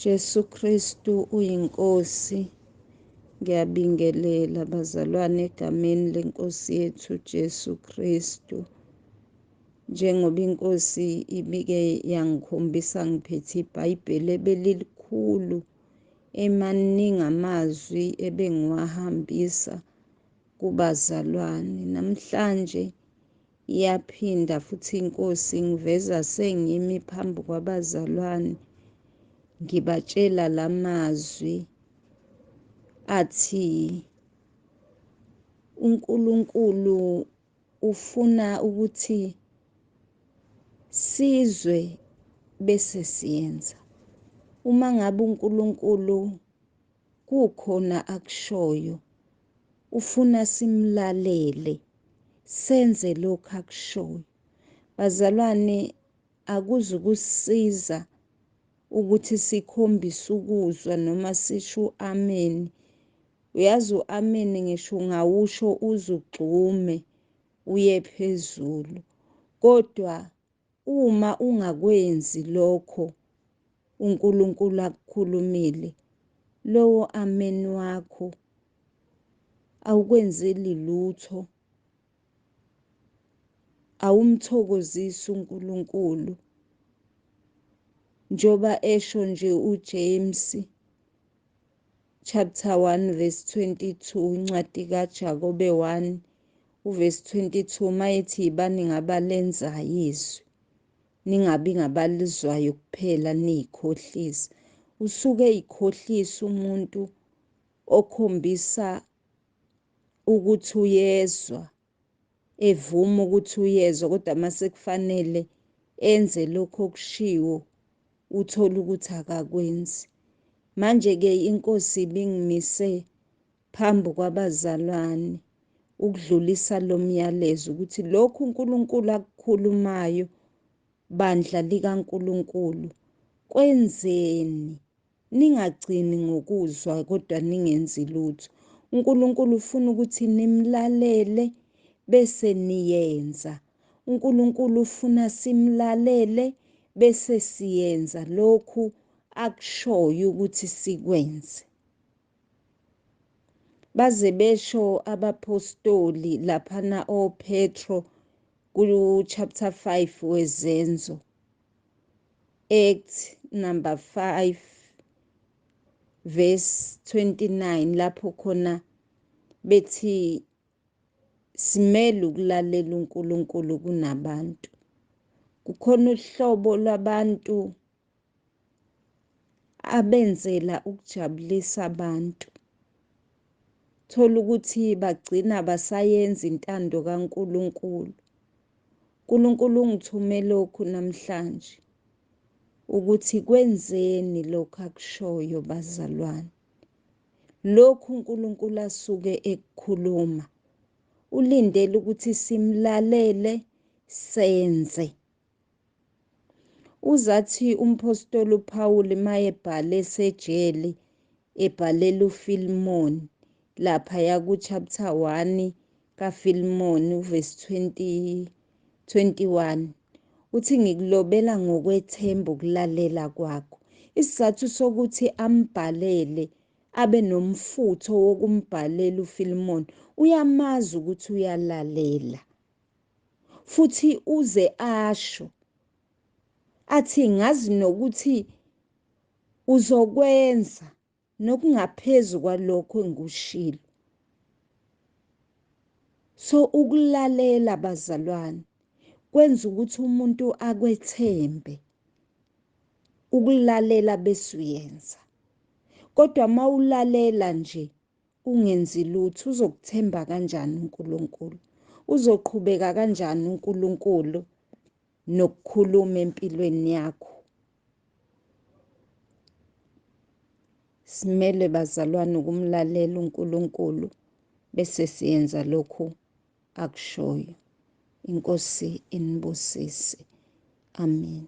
Jesu Kristu uyinkosi. Ngiyabingelela bazalwane egameni lenkosi yethu Jesu Kristu. Njengoba inkosi ibike yangikhombisa ngiphethe iBhayibheli ebelikhulu emaningi amazwi ebengiwahambisa kubazalwane. Namhlanje iyaphinda futhi inkosi ngiveza sengimi phambi kwabazalwane ngibatshela lamazwi athi uNkulunkulu ufuna ukuthi sizwe bese siyenza. Uma ngabe uNkulunkulu kukhona akushoyo, ufuna simlalele, senze lokhu akushoyo. Bazalwane, akuzukusiza ukuthi sikhombise ukuzwa noma sisho amen. Uyazi u-amen ngisho ungawusho uzugxume uye phezulu. Kodwa uma ungakwenzi lokho uNkulunkulu akukhulumile, lowo amen wakho awukwenzeli lutho, awumthokozisi uNkulunkulu. Njoba esho nje uJames chapter 1 verse 22, incwadi kaJakobe 1 uverse 22, mayethi yibani ngabalenzayo izwi, ningabi ngabalizwayo kuphela niyikhohlisa. Usuke ikhohlisa umuntu okhombisa ukuthi uyezwa, evuma ukuthi uyezwa, kodwa mase kufanele enze lokho okushiwo uthola ukuthi akakwenzi. Manje-ke inkosi ibingimise phambi kwabazalwane ukudlulisa lo myalezo ukuthi lokhu uNkulunkulu akukhulumayo, bandla likaNkulunkulu, kwenzeni, ningagcini ngokuzwa kodwa ningenzi lutho. uNkulunkulu ufuna ukuthi nimlalele bese niyenza. uNkulunkulu ufuna simlalele bese siyenza lokhu akushoyo ukuthi sikwenze. Baze besho abapostoli laphana oPetro ku chapter 5 wezenzo, Acts number 5 verse 29, lapho khona bethi simele ukulalela uNkulunkulu kunabantu. Kukhona uhlobo lwabantu abenzela ukujabulisa abantu. Thola ukuthi bagcina basayenza intando kaNkulunkulu. uNkulunkulu ungithume lokhu namhlanje ukuthi kwenzeni lokhu akushoyo bazalwane. Lokhu uNkulunkulu asuke ekukhuluma, ulindele ukuthi simlalele, senze. Uzathi umpostoli uPawuli mayebhale esejele, ebhalela uFilimoni lapha yaku chapter 1 kaFilimoni verse 21, uthi ngikulobela ngokwethemba ukulalela kwakho. Isizathu sokuthi ambhalele abe nomfutho wokumbhalela uFilimoni, uyamazi ukuthi uyalalela, futhi uze asho athi ngazi nokuthi uzokwenza nokungaphezulu kwalokho engikushilo. So ukulalela bazalwane kwenza ukuthi umuntu akwethembe, ukulalela bese uyenza. Kodwa mawulalela nje ungenzi lutho, uzokuthemba kanjani uNkulunkulu? Uzoqhubeka kanjani uNkulunkulu nokukhuluma empilweni yakho? Simele bazalwane ukumlalela uNkulunkulu bese siyenza lokhu akushoyo. Inkosi inibusise. Amen.